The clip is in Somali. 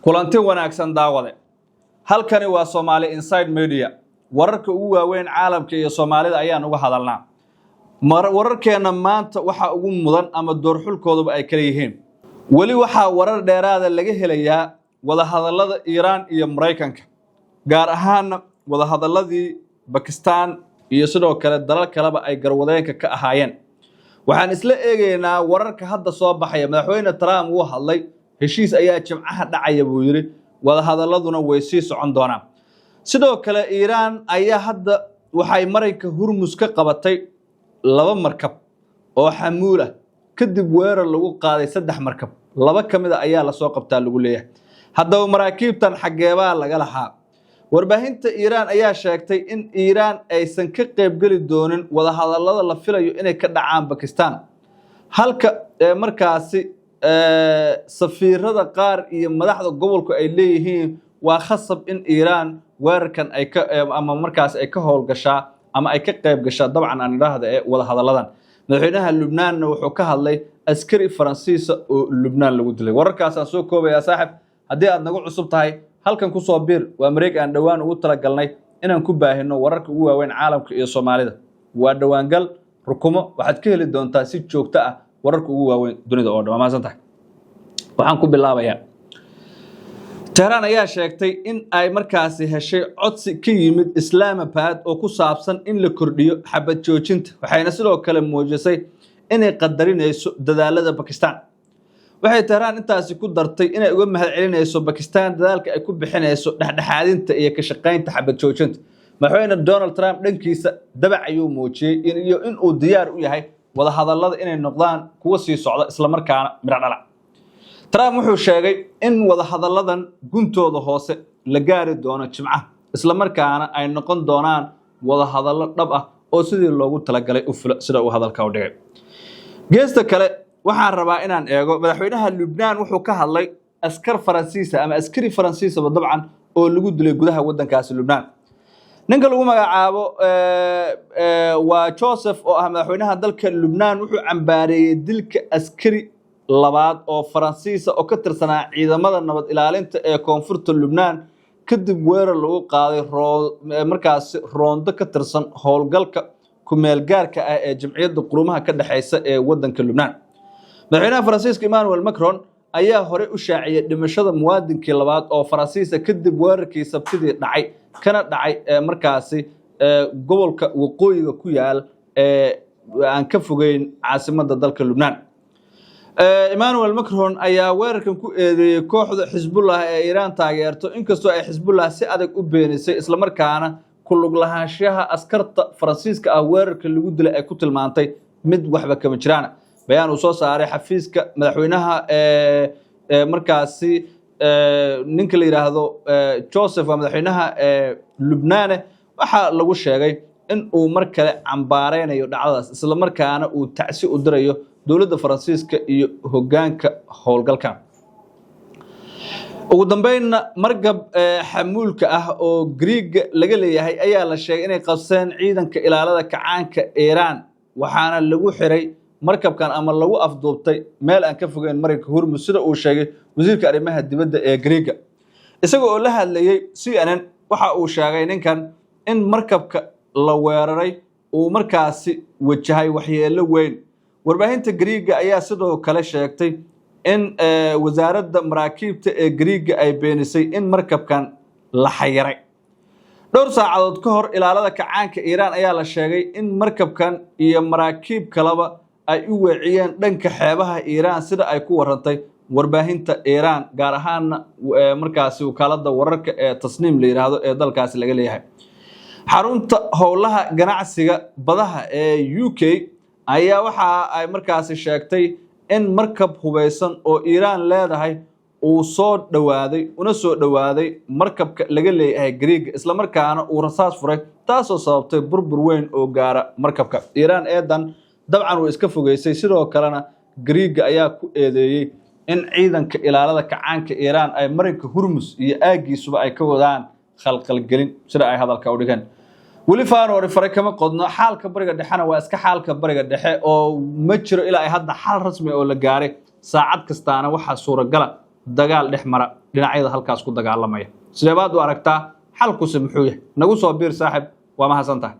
kulanti wanaagsan daawade halkani waa Somali Inside Media wararka ugu waaweyn caalamka iyo Soomaalida ayaan uga hadalnaa wararkeena maanta waxa ugu mudan ama door xulkooduba ay kala yihiin wali waxa warar dheeraad laga helayaa wada hadallada Iran iyo Mareykanka gaar ahaan wada hadalladii Pakistan iyo sidoo kale dalal kaleba ay garwadeenka ka ahaayeen waxaan isla eegaynaa wararka hadda soo baxaya madaxweyne Trump uu hadlay heshiis ayaa jimcaha dhacaya buu yiri wada hadalladuna way sii socon doonaan sidoo kale Iran ayaa hadda waxay Mareykanka Hormuz ka qabatay laba markab oo xamuul ah kadib weerar lagu qaaday saddex markab laba kamid ah ayaa la soo qabtaa lagu leeyahay haddaba maraakiibtan xageebaa laga lahaa warbaahinta Iran ayaa sheegtay in Iran aysan ka qayb gali doonin wada hadallada la filayo inay ka dhacaan Pakistan halka markaasi safiirada qaar iyo madaxda gobolku ay leeyihiin waa khasab in Iran weerarkan ay ka ama markaas ay ka howlgashaa ama ay ka qayb gashaa dabcan aan idhaahdo wada hadalladan madaxweynaha Lebanon wuxuu ka hadlay askari Faransiis oo Lebanon lagu dilay wararkaas aan soo koobaya saaxib hadii aad nagu cusub tahay halkan ku soo biir waa Mareykanka aan dhawaan ugu tala galnay inaan ku baahino wararka ugu waaweyn caalamka iyo Soomaalida waa dhawaan gal rukumo waxaad ka heli doontaa si joogto ah wararka ugu waaweyn dunida oo dhammaan tahay waxaan ku bilaabayaa Tehran ayaa sheegtay in ay markaasi heshay codsi ka yimid Islamabad oo ku saabsan in la kordhiyo xabad joojinta waxayna sidoo kale muujisay inay qadarinayso dadaalada Pakistan waxay Tehran intaasi ku dartay inay uga mahadcelinayso Pakistan dadaalka ay ku bixinayso dhexdhexaadinta iyo ka shaqeynta xabad joojinta madaxweyne Donald Trump dhankiisa dabac ayuu muujiyay in uu diyaar u yahay wada hadallada inay noqdaan kuwa sii socda isla markaana miro dhala Trump wuxuu sheegay in wada hadalladan guntooda hoose la gaari doono Jimcaha isla markaana ay noqon doonaan wada hadallo dhab ah oo sidii loogu talagalay u fula sida uu hadalka u dhigay geesta kale waxaan rabaa inaan eego madaxweynaha Lebanon wuxuu ka hadlay askari Faransiis dabcan oo lagu dilay gudaha wadankaas Lebanon ninka lagu magacaabo waa Joseph oo ah madaxweynaha dalka Lebanon wuxuu cambaareeyay dilka askari labaad oo Faransiis oo ka tirsanaa ciidamada nabad ilaalinta ee koonfurta Lebanon kadib weerar lagu qaaday markaas roondo ka tirsan howlgalka ku meel gaarka ah ee jamciyadda qurumaha ka dhaxaysa ee wadanka Lebanon madaxweynaha Faransiiska Emmanuel Macron ayaa hore u shaaciyay dhimashada muwaadinkii labaad oo Faransiis kadib weerarkii Sabtidii dhacay kana dhacay markaasi gobolka waqooyiga ku yaal ee aan ka fogeyn caasimadda dalka Lebanon Emmanuel Macron ayaa weerarkan ku eedeeyay kooxda Hezbollah ee Iran taageerto inkastoo ay Hezbollah si adag u beenisay isla markaana ku lug lahaanshaha askarta Faransiiska ah weerarka lagu dilay ay ku tilmaantay mid waxba kama jiraan bayaan uu soo saaray xafiiska madaxweynaha markaasi ninka la yiraahdo Joseph madaxweynaha Lebanon waxa lagu sheegay in uu mar kale cambaareynayo dhacdadaas isla markaana uu tacsi u dirayo dawladda Faransiiska iyo hoggaanka howlgalka ugu dambeynna markab xamuulka ah oo Greek laga leeyahay ayaa la sheegay inay qabseen ciidanka ilaalada kacaanka Iran waxaana lagu xiray markabkan ama lagu afduubtay meel aan ka fogeyn Mareykanka Hormuz sida uu sheegay wasiirka arrimaha dibadda ee Greek isagoo oo la hadlayay CNN waxa uu sheegay ninkan in markabka la weeraray uu markaasi wajahay waxyeello weyn warbaahinta Greek ayaa sidoo kale sheegtay in wasaaradda maraakiibta ee Greek ay beenisay in markabkan la xayiray dhowr saacadood ka hor ilaalada kacaanka Iran ayaa la sheegay in markabkan iyo maraakiib kaleba ay u weeciyeen dhanka xeebaha Iran sida ay ku warantay warbaahinta Iran gaar ahaan markaasi wakaalada wararka ee Tasniim la yiraahdo ee dalkaas laga leeyahay xarunta howlaha ganacsiga badaha ee UK ayaa waxa ay markaasi sheegtay in markab hubeysan oo Iran leedahay uu soo dhawaaday markabka laga leeyahay Greek isla markaana uu rasaas furay taasoo sababtay burbur weyn oo gaara markabka Iran eedan dabcan way iska fogeysay sidoo kalena Greek ayaa ku eedeeyay in ciidanka ilaalada kacaanka Iran ay Mareykanka Hormuz iyo aagiisuba ay ka wadaan khalkhalgelin sida ay hadalka u dhigeen wali faanoori faray kama qodno xaalka bariga dhexena waa iska xaalka bariga dhexe oo ma jiro ilaa ay hadda xal rasmi oo la gaaray saacad kastaana waxa suuragal dagaal dhex mara dhinacyada halkaas ku dagaalamaya sidee baad u aragtaa xalku muxuu yahay nagu soo biir saaxib waa mahadsantahay